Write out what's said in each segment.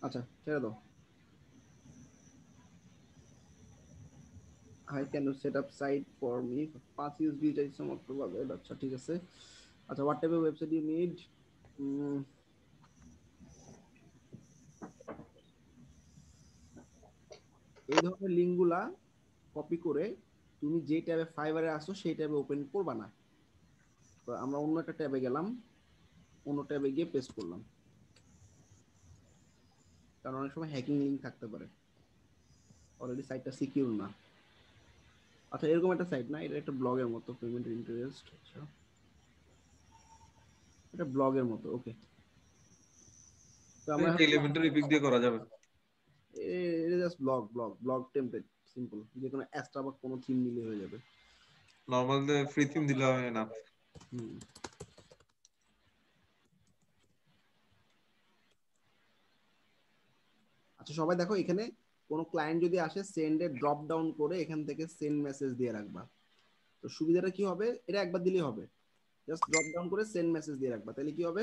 আচ্ছা ছেড়ে দাও। I can set up site for me 5 USD চাইছে মাত্র ভাবে। আচ্ছা ঠিক আছে। আচ্ছা what type of website you need? উম, এই ধরনের লিঙ্কগুলা কপি করে তুমি যে ট্যাবে ফাইবারে আসো সেই ট্যাবে ওপেন করবা না। তো আমরা অন্য একটা ট্যাবে গেলাম, অন্য ট্যাবে গিয়ে পেস্ট করলাম, কারণ অনেক সময় হ্যাকিং লিঙ্ক থাকতে পারে, অলরেডি সাইটটা সিকিউর না। আচ্ছা এরকম একটা সাইট না, এটা একটা ব্লগের মতো, পেমেন্ট ইন্টারেস্ট। আচ্ছা এটা ব্লগের মতো, ওকে। তো আমরা এটা এলিমেন্টারি পিক দিয়ে করা যাবে। এটা just blog blog blog template, simple, যে কোনো অ্যাস্ট্রা বা কোনো থিম নিলে হয়ে যাবে। নরমাল ফ্রি থিম দিলে হয় না? হুম। আচ্ছা সবাই দেখো, এখানে কোনো ক্লায়েন্ট যদি আসে, সেন্ডে ড্রপ ডাউন করে এখান থেকে সেন্ড মেসেজ দিয়ে রাখবা। তো সুবিধাটা কি হবে, এটা একবার দিলেই হবে, জাস্ট ড্রপ ডাউন করে সেন্ড মেসেজ দিয়ে রাখবা। তাহলে কি হবে,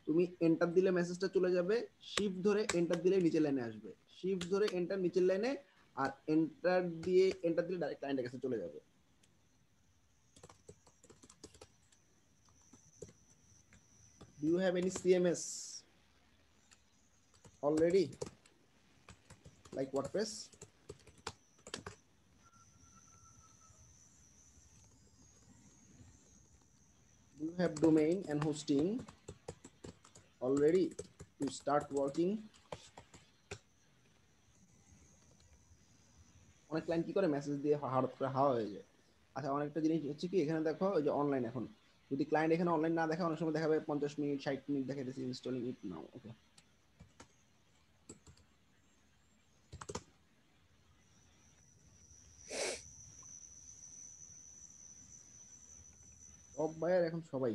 তুমি এন্টার দিলে মেসেজটা চলে যাবে, শিফট ধরে এন্টার দিলে নিচের লাইনে আসবে, শিফট ধরে এন্টার নিচের লাইনে, আর এন্টার দিলে ডাইরেক্ট ক্লায়েন্টের কাছে চলে যাবে। Do you have any CMS already, like WordPress? Do you have domain and hosting already to start working? অনেক ক্লায়েন্ট কি করে, মেসেজ দিয়ে হঠাৎ করে হাওয়া হয়ে যায়। আচ্ছা অনেকটা জিনিস হচ্ছে কি, এখানে দেখো ওই যে অনলাইন, এখন যদি ক্লায়েন্ট এখানে অনলাইন না দেখে, অনেক সময় দেখাবে 50 মিনিট 60 মিনিট দেখাইতেছে ইনস্টলিং ইট নাও, ওকে। সব বায়ার এখন সবাই।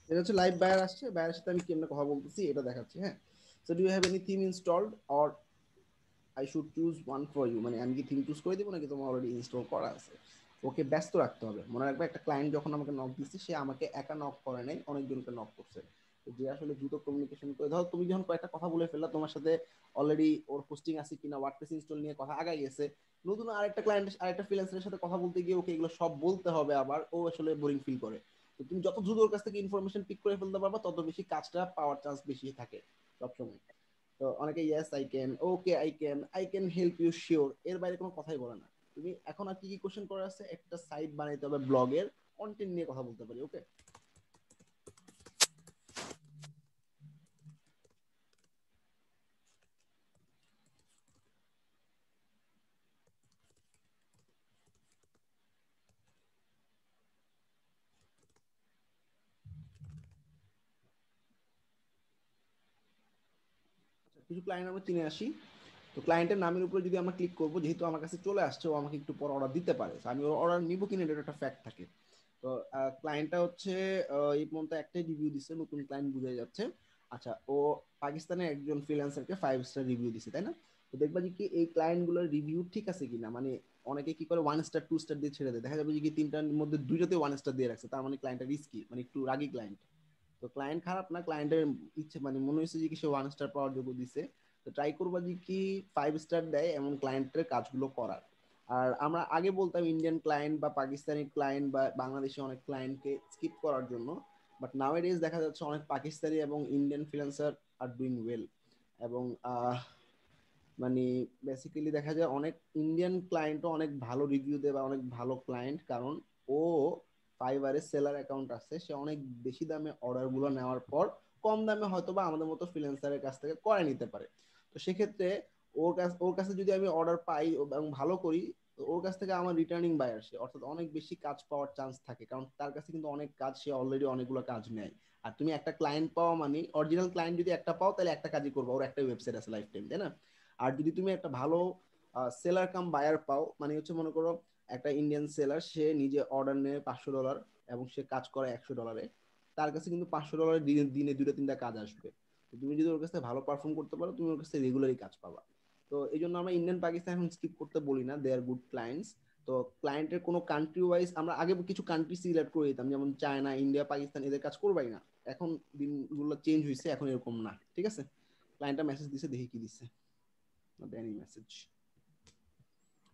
এটা হচ্ছে লাইভ বায়ার আসছে, বায়ারের সাথে আমি কেমনে কথা বলতেছি এটা দেখাচ্ছি, হ্যাঁ। So do you have any theme installed or I should choose one for you, মানে আমি কি থিম চুজ করে দিব নাকি তোমার অলরেডি ইনস্টল করা আছে। ওকে ব্যস্ত রাখতে হবে, মনে রাখবে একটা ক্লায়েন্ট যখন আমাকে নক দিচ্ছে, সে আমাকে একা নক করে নাই, অনেকজনকে নক করছে। তো যে আসলে দ্রুত কমিউনিকেশন করে, ধরো তুমি যখন কয়েকটা কথা বলে ফেললা, তোমার সাথে অলরেডি ওর পোস্টিং আছে কিনা, ওয়ার্ডপ্রেস ইনস্টল নিয়ে কথা আগাই গেছে, নতুন আরেকটা ক্লায়েন্ট আরেকটা ফ্রিল্যান্সারের সাথে কথা বলতে গিয়ে ওকে এগুলো সব বলতে হবে, আবার ও আসলে বোরিং ফিল করে। তো তুমি যত দ্রুত ওর কাছ থেকে ইনফরমেশন পিক করে ফেলতে পারবা, তত বেশি কাজটা পাওয়ার চান্স বেশি থাকে সবসময়। তো অনেকে yes I can, okay I can help you sure, এর বাইরে কোনো কথাই বলে না। তুমি এখন আর কি কি কোশ্চেন করার আছে, একটা সাইট বানাইতে হবে, ব্লগের কন্টেন্ট নিয়ে কথা বলতে পারি, ওকে। কিছু ক্লায়েন্ট আমরা চিনে আসি। তো ক্লায়েন্টের নামের উপরে যদি আমরা ক্লিক করবো, যেহেতু আমার কাছে চলে আসছে, ও আমাকে একটু পর অর্ডার দিতে পারে, আমি ওর অর্ডার নিবো কিনা এটা একটা ফ্যাক্ট থাকে। তো ক্লায়েন্টটা হচ্ছে এই পর্যন্ত একটাই রিভিউ দিচ্ছে, নতুন ক্লায়েন্ট বুঝে যাচ্ছে। আচ্ছা ও পাকিস্তানের একজন ফ্রিল্যান্সারকে 5 স্টার রিভিউ দিছে, তাই না? তো দেখবা যে কি এই ক্লায়েন্ট গুলোর রিভিউ ঠিক আছে কিনা, মানে অনেকে কি করে 1 স্টার 2 স্টার দিয়ে ছেড়ে দেয়, দেখা যাবে যে কি তিনটার মধ্যে দুইটাতে 1 স্টার দিয়ে রাখছে, তার মানে ক্লায়েন্টটা রিস্কি, মানে একটু রাগী ক্লায়েন্ট। তো ক্লায়েন্ট খারাপ না, ক্লায়েন্টের ইচ্ছে, মানে মনে হয়েছে যে কি সে 1 স্টার পাওয়ার যোগ্য দিছে। তো ট্রাই করবা যে কি 5 স্টার দেয় এমন ক্লায়েন্টের কাজগুলো করার। আর আমরা আগে বলতাম ইন্ডিয়ান ক্লায়েন্ট বা পাকিস্তানি ক্লায়েন্ট বা বাংলাদেশি অনেক ক্লায়েন্টকে স্কিপ করার জন্য, বাট নাও এডেজ দেখা যাচ্ছে অনেক পাকিস্তানি এবং Indian freelancer are doing well. এবং মানে বেসিক্যালি দেখা যায় অনেক ইন্ডিয়ান ক্লায়েন্টও অনেক ভালো রিভিউ দেয় বা অনেক ভালো ক্লায়েন্ট, কারণ ও ফাইবারে সেলার অ্যাকাউন্ট আছে, সে অনেক বেশি দামে অর্ডার গুলো নেওয়ার পর কম দামে হয়তো বা আমাদের মতো ফ্রিল্যান্সারের কাছ থেকে করে নিতে পারে। তো সেক্ষেত্রে ওর কাছে যদি আমি অর্ডার পাই এবং ভালো করি, তো ওর কাছ থেকে আমার রিটার্নিং বায়ার, সে অর্থাৎ অনেক বেশি কাজ পাওয়ার চান্স থাকে, কারণ তার কাছে কিন্তু অনেক কাজ, সে অলরেডি অনেকগুলো কাজ নেয়। আর তুমি একটা ক্লায়েন্ট পাওয়া মানে, অরিজিনাল ক্লায়েন্ট যদি একটা পাও, তাহলে একটা কাজই করবো, ওর একটা ওয়েবসাইট আছে লাইফ টাইম, তাই না? আর যদি তুমি একটা ভালো সেলার কাম বায়ার পাও, মানে হচ্ছে মনে করো একটা ইন্ডিয়ান সেলার, সে নিজে অর্ডার নেয় $500 এবং সে কাজ করে $100, তার কাছে কিন্তু $500 দিনে দিনে 2-3টা কাজ আসবে। তুমি যদি ওর কাছে ভালো পারফর্ম করতে পারো, তুমি ওর কাছে রেগুলারই কাজ পাবা। তো এই জন্য আমরা ইন্ডিয়ান পাকিস্তান এখন স্কিপ করতে বলি না, দে আর গুড ক্লায়েন্টস। তো ক্লায়েন্টের কোনো কান্ট্রি ওয়াইজ আমরা আগে কিছু কান্ট্রি সিলেক্ট করে দিতাম, যেমন চায়না, ইন্ডিয়া, পাকিস্তান, এদের কাজ করবাই না। এখন দিনগুলো চেঞ্জ হয়েছে, এখন এরকম না, ঠিক আছে? ক্লায়েন্টটা মেসেজ দিছে, দেখি কি দিছে, দেয়নি মেসেজ।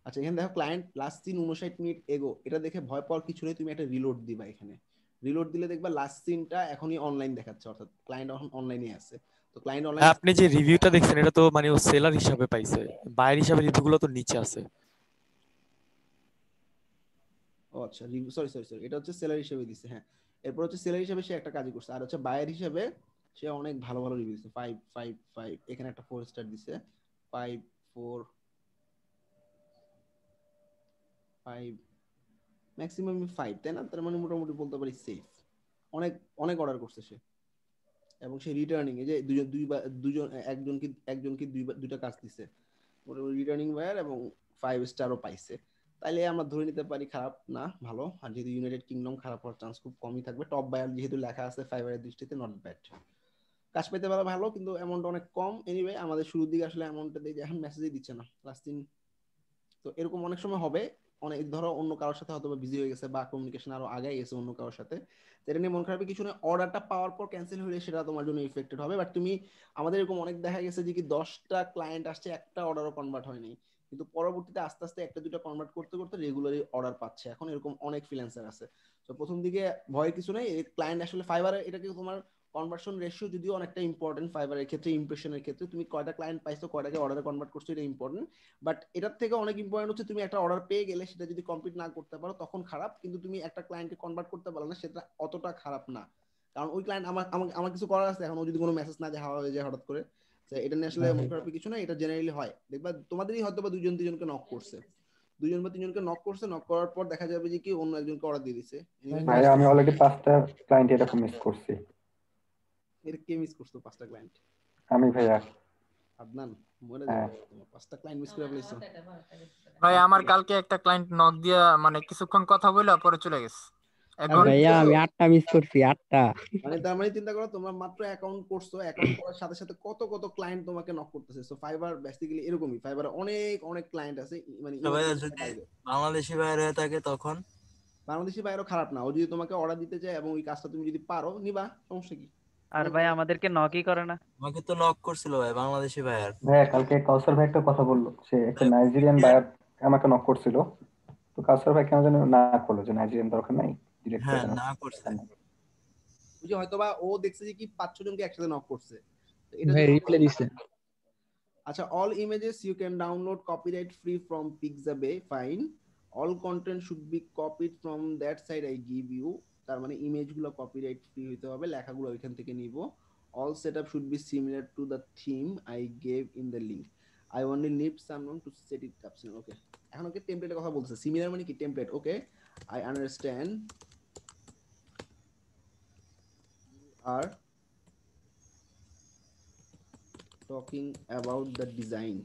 আচ্ছা, এখানে দেখো ক্লায়েন্ট লাস্ট সিন 59 মিনিট এগো, এটা দেখে ভয় পাওয়ার কিছু নেই, তুমি একটা রিলোড দিবা। এখানে রিলোড দিলে দেখবা লাস্ট সিনটা এখনই অনলাইন দেখাচ্ছে, অর্থাৎ ক্লায়েন্ট এখন অনলাইনে আছে। তো ক্লায়েন্ট অনলাইন। আপনি যে রিভিউটা দেখছেন এটা তো মানে ও সেলার হিসাবে পাইছে, বায়ার হিসাবে রিভিউগুলো তো নিচে আছে। ও আচ্ছা, সরি সরি সরি, এটা হচ্ছে সেলার হিসেবে দিছে, হ্যাঁ। এরপর হচ্ছে সেলার হিসেবে সে একটা কাজই করছে, আর হচ্ছে বায়ার হিসেবে সে অনেক ভালো ভালো রিভিউ দিছে, 5 এখানে একটা 4 স্টার দিছে, 5 ম্যাক্সিমাম 5, তাই না? তার মানে মোটামুটি বলতে পারি সেফ। অনেক অনেক অর্ডার করছে সে, এবং সে রিটার্নিং, এই যে দুজন একজনকে দুইটা কাজ দিছে, মোটামুটি রিটার্নিং বায়ার এবং 5 স্টারও পাইছে। তাইলে আমরা ধরে নিতে পারি খারাপ না, ভালো। আর যেহেতু ইউনাইটেড কিংডম, খারাপ হওয়ার চান্স খুব কমই থাকবে। টপ বায়ার যেহেতু লেখা আছে ফাইবারের দৃষ্টিতে, নট ব্যাড। কাজ পেতে পারা ভালো, কিন্তু অ্যামাউন্ট অনেক কম। এনিওয়ে, আমাদের শুরুর দিকে আসলে অ্যামাউন্টটা দিয়ে এখন মেসেজই দিচ্ছে না লাস্ট দিন। তো এরকম অনেক সময় হবে, অনেক ধরো অন্য কারোর সাথে হয়তো বিজি হয়ে গেছে বা কমিউনিকেশন আরো আগে গেছে অন্য কারোর সাথে, এটা নিয়ে মন খারাপের কিছু নেই। অর্ডারটা পাওয়ার পর ক্যান্সেল হলে সেটা তোমার জন্য ইফেক্টেড হবে। বাট তুমি, আমাদের এরকম অনেক দেখা গেছে যে কি 10টা ক্লায়েন্ট আসছে, একটা অর্ডারও কনভার্ট হয়নি, কিন্তু পরবর্তীতে আস্তে আস্তে একটা দুটো কনভার্ট করতে করতে রেগুলারই অর্ডার পাচ্ছে। এখন এরকম অনেক ফ্রিল্যান্সার আছে। তো প্রথম দিকে ভয়ের কিছু নেই। ক্লায়েন্ট আসলে ফাইবারে এটাকে তোমার কনভার্সন রেশিও যদিও অনেকটা ইম্পর্টেন্ট ফাইবারের ক্ষেত্রে, ইমপ্রেশনের ক্ষেত্রে তুমি কয়টা ক্লায়েন্ট পাইছো, কয়টাকে অর্ডারে কনভার্ট করছো, এটা ইম্পর্টেন্ট। বাট এটার থেকে অনেক ইম্পর্টেন্ট হচ্ছে তুমি একটা অর্ডার পেয়ে গেলে সেটা যদি কমপ্লিট না করতে পারো তখন খারাপ, কিন্তু তুমি একটা ক্লায়েন্টকে কনভার্ট করতে পারো না সেটা অতটা খারাপ না। কারণ ওই ক্লায়েন্ট আমার আমার আমার কিছু করার আছে, এখন ও যদি কোনো মেসেজ না দেওয়া হয়ে যায় হঠাৎ করে, এটা নিয়ে আসলে মন খারাপের কিছু না। এটা জেনারেলি হয়, দেখবা তোমাদেরই হয়তো বা 2-3জনকে নক করছে, 2 বা 3জনকে নক করছে, নক করার পর দেখা যাবে যে কি অন্য একজনকে অর্ডার দিয়ে দিছে। ভাই আমি অলরেডি 5টা ক্লায়েন্ট এরকম মিস করছি। এর কে মিস করছো 5টা ক্লায়েন্ট? আমি ভাইয়া। আদনান, মরে যাবে তোমার 5টা ক্লায়েন্ট মিস করে ফেলেছো। ভাই আমার কালকে একটা ক্লায়েন্ট নক দিয়া মানে কিছুক্ষণ কথা বলে পরে চলে গেছে। এখন ভাইয়া আমি 8টা মিস করছি, 8টা। মানে তার মানে চিন্তা করো, তোমরা মাত্র অ্যাকাউন্ট করছো, অ্যাকাউন্ট করার সাথে সাথে কত কত ক্লায়েন্ট তোমাকে নক করতেছে। সো ফাইবার বেসিক্যালি এরকমই, ফাইবারে অনেক অনেক ক্লায়েন্ট আছে, মানে ভাইয়া যদি বাংলাদেশি বাইরে হয়ে থাকে তখন বাংলাদেশি বাইরেও খারাপ না, ও যদি তোমাকে অর্ডার দিতে চায় এবং ওই কাজটা তুমি যদি পারো, নিবা, সমস্যা কি? আর ভাই আমাদেরকে নকই করে না। আমাকে তো নক করছিল ভাই বাংলাদেশি ভাইয়ার। ভাইয়া কালকে কাউসার ভাই একটা কথা বললো, সে একটা নাইজেরিয়ান বায়ার আমাকে নক করছিল। তো কাউসার ভাই কেন যেন না করলো যে নাইজেরিয়ান দরকার নাই, ডিরেক্ট হ্যাঁ না করছে। ওই যে হয়তোবা ও দেখছে যে কি 5-6 জনকে একসাথে নক করছে, তো এটা ভাই রিপ্লাই দিছে। আচ্ছা, all images you can download copyright free from Pixabay, fine. All content should be copied from that site I give you. তার মানে ইমেজগুলো কপিরাইট ফ্রি হইতে হবে, লেখাগুলো ওইখান থেকে নিব। All setup should be similar to the theme I gave in the link. I only need someone to set it up. Okay, এখন ওকে টেমপ্লেটের কথা বলছে, সিমিলার মানে কি template. Okay, I understand you are talking about the design.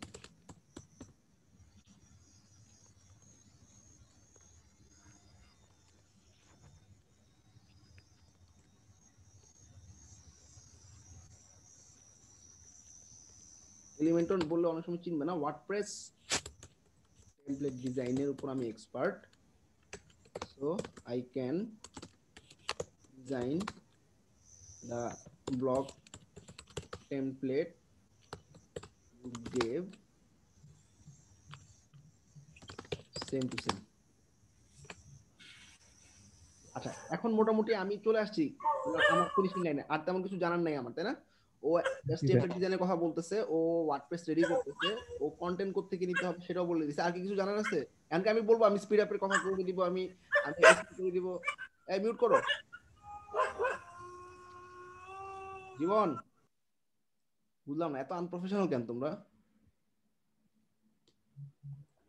Elementor বললে অনেক সময় চিনবে না, ওয়ার্ডপ্রেস টেমপ্লেট ডিজাইনের উপর আমি expert, so I can design the blog template gave same to same. আচ্ছা, এখন মোটামুটি আমি চলে আসছি আমার ফিনিশিং লাইনে, আর তেমন কিছু জানার নাই আমার, তাই না? ও জাস্ট টেমপ্লেট ডিজাইনের কথা বলতেছে, ও ওয়ার্ডপ্রেস রেডি করতেছে, ও কন্টেন্ট কোথা থেকে নিতে হবে সেটাও বলে দিছে। আর কি কিছু জানার আছে? এমনকি আমি বলবো আমি স্পিড আপের কথা করে দিব, আমি আমি করে দিব। এই মিউট করো জীবন, বুঝলাম না এত আনপ্রফেশনাল কেন তোমরা।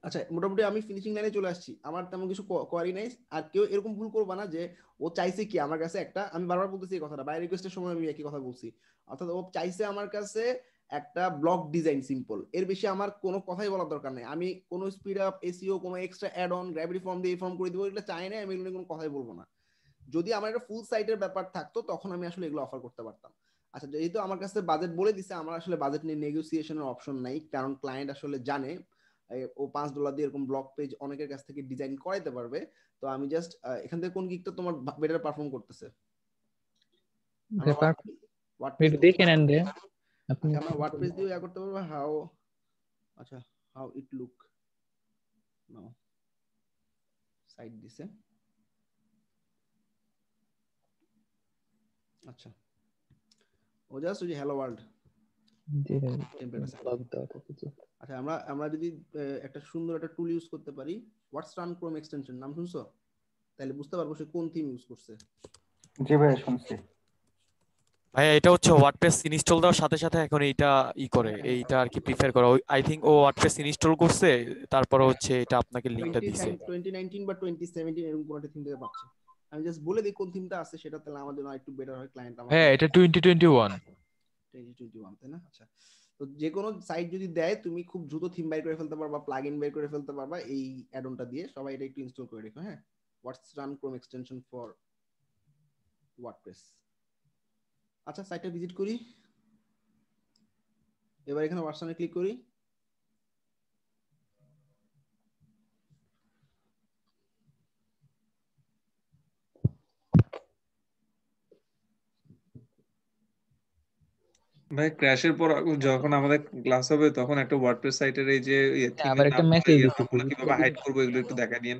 আচ্ছা, মোটামুটি আমি ফিনিশিং লাইনে চলে আসছি, আমার তেমন কিছু কোয়ারি নাই। আর কেউ এরকম ভুল করবা না যে ও চাইছে কি আমার কাছে একটা, আমি বারবার বলতেছি এই কথাটা, বাই রিকোয়েস্টের সময় আমি একই কথা বলছি, অর্থাৎ ও চাইছে আমার কাছে একটা ব্লগ ডিজাইন সিম্পল, এর বেশি আমার কোনো কথাই বলার দরকার নেই। আমি কোনো স্পিড আপ, এসইও, কোনো extra add on, gravity form দিয়ে এই ফর্ম করে দিব, এগুলো চাই না, আমি এগুলো কোনো কথাই বলবো না। যদি আমার একটা ফুল সাইটের ব্যাপার থাকতো তখন আমি আসলে এগুলো অফার করতে পারতাম। আচ্ছা, যেহেতু আমার কাছে বাজেট বলে দিছে, আমার আসলে বাজেট নিয়ে নেগোসিয়েশনের অপশন নাই, কারণ ক্লায়েন্ট আসলে জানে ও $5 দিয়ে এরকম ব্লগ পেজ অনেকের কাছ থেকে ডিজাইন করাইতে পারবে। তো আমি জাস্ট এখান থেকে কোন গিকটা তোমার বেটার পারফর্ম করতেছে? ওয়ার্ডপ্রেস দেখে নেন রে আপনি। আমরা ওয়ার্ডপ্রেস দিয়ে ইয়া করতে পারবো। হাউ, আচ্ছা, how it look now, site দিছে। আচ্ছা, ও জাস্ট ওই হ্যালো ওয়ার্ল্ড টেমপ্লেট আছে। আচ্ছা, আমরা যদি একটা সুন্দর একটা টুল ইউজ করতে পারি, হোয়াটস রান ক্রোম এক্সটেনশন, নাম শুনছো? তাহলে বুঝতে পারবো সে কোন থিম ইউজ করছে। জি ভাই শুনছি ভাইয়া এটা হচ্ছে ওয়ার্ডপ্রেস ইনস্টল দেওয়ার সাথে সাথে এখন এইটা করে, এইটা আর কি প্রিফার করে। আই থিংক ও ওয়ার্ডপ্রেস ইনস্টল করছে, তারপর হচ্ছে এটা আপনাকে লিংকটা দিছে। 2019 বা 2017 এরকম কোন একটা থিম থেকে পাচ্ছে। আমি জাস্ট বলে দিই কোন থিমটা আছে, সেটা তাহলে আমাদের জন্য একটু বেটার হয়, ক্লায়েন্ট আমাদের। হ্যাঁ এটা 2021 তাই না? আচ্ছা, তো যে কোনো সাইট যদি দেয় তুমি খুব দ্রুত থিম বাইর করে ফেলতে পারবা, প্লাগইন বাইর করে ফেলতে পারবা এই অ্যাড-অনটা দিয়ে। সবাই এটা একটু ইনস্টল করে রেখো। হ্যাঁ, WhatRuns Chrome extension for WordPress. আচ্ছা, সাইটটা ভিজিট করি। এবার এখানে ওয়াটসনে ক্লিক করি। ভাই ক্র্যাশের পর যখন আমাদের ক্লাস হবে তখন একটা ওয়ার্ডপ্রেস সাইটের এই যে আবার থিমের একটা নাম মেসেজ এই দিতে নামগুলো কিভাবে হাইড করবো এগুলো একটু দেখা দিয়েন।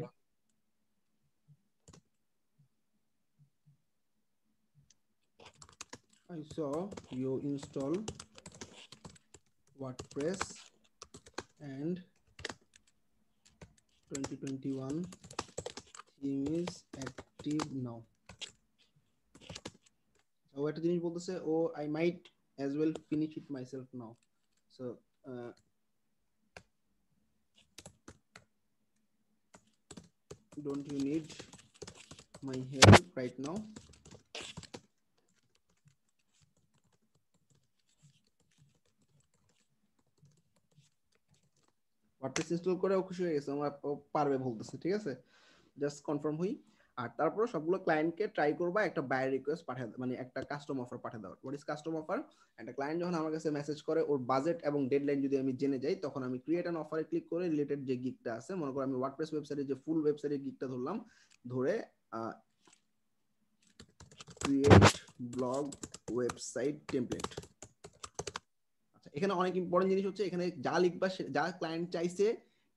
I saw you install WordPress and 2021 theme is active now. ও একটা জিনিস বলতেছে, ও I might as well finish it myself now. So don't you need my help right now? WordPress install করে ও খুশি হয়ে গেছে, আমরা পারবে বলতেছে। ঠিক আছে, জাস্ট কনফার্ম হই। আর তারপর সবগুলো ক্লায়েন্টকে ট্রাই করবা একটা বায়ার রিকোয়েস্ট পাঠিয়ে, মানে একটা কাস্টম অফার পাঠিয়ে দাও। What is custom offer? একটা ক্লায়েন্ট যখন আমার কাছে মেসেজ করে, ওর বাজেট এবং ডেডলাইন যদি আমি জেনে যাই, তখন আমি ক্রিয়েট অ্যান অফারে ক্লিক করে রিলেটেড যে গিগটা আছে, মনে করো আমি ওয়ার্ডপ্রেস ওয়েবসাইটে যে ফুল ওয়েবসাইটের গিগটা ধরলাম, ধরে ক্রিয়েট ব্লগ ওয়েবসাইট টেমপ্লেট। আচ্ছা, এখানে অনেক ইম্পর্টেন্ট জিনিস হচ্ছে, এখানে যা লিখবা যা ক্লায়েন্ট চাইছে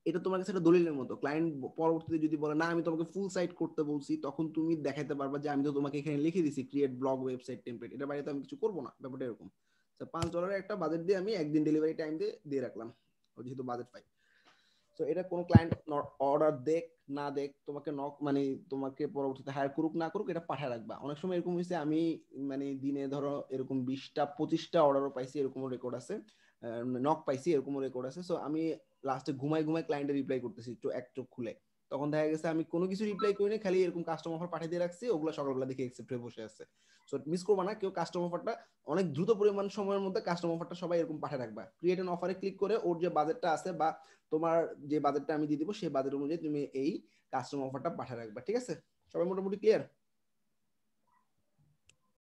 এটা তোমার কাছে একটা দলিলের মতো। ক্লায়েন্ট পরবর্তীতে যদি বলে না আমি তোমাকে ফুল সাইট করতে বলছি, তখন তুমি দেখাইতে পারবা যে আমি তো তোমাকে এখানে লিখে দিছি ক্রিয়েট ব্লগ ওয়েবসাইট টেমপ্লেট, এটা বাইরে তো আমি কিছু করবো না। ব্যাপারটা এরকম। $5 একটা বাজেট দিয়ে আমি একদিন ডেলিভারি টাইম দিয়ে রাখলাম, যেহেতু বাজেট পাই। তো এটা কোনো ক্লায়েন্ট অর্ডার দেখ না দেখ, তোমাকে মানে তোমাকে পরবর্তীতে হায়ার করুক না করুক, এটা পাঠায় রাখবা। অনেক সময় এরকম হয়েছে, আমি মানে দিনে ধরো এরকম 20টা-25টা অর্ডারও পাইছি, এরকমও রেকর্ড আছে, নক পাইছি, এরকমও রেকর্ড আছে। সো আমি লাস্টে ঘুমাই ক্লায়েন্টে রিপ্লাই করতেছি এক চোখ খুলে, তখন দেখা গেছে আমি কোনো কিছু রিপ্লাই করিনি, খালি এরকম কাস্টম অফার পাঠিয়ে দিয়ে রাখছি, ওগুলো সকালবেলা দেখে অ্যাকসেপ্ট হয়ে বসে আছে। সো মিস করবা না কেউ কাস্টম অফারটা, অনেক দ্রুত পরিমাণ সময়ের মধ্যে কাস্টম অফারটা সবাই এরকম পাঠিয়ে রাখবা। ক্রিয়েট অ্যান অফারে ক্লিক করে ওর যে বাজেটটা আছে বা তোমার যে বাজেটটা আমি দিয়ে দিব, সেই বাজেট অনুযায়ী তুমি এই কাস্টম অফারটা পাঠিয়ে রাখবা। ঠিক আছে, সবাই মোটামুটি ক্লিয়ার?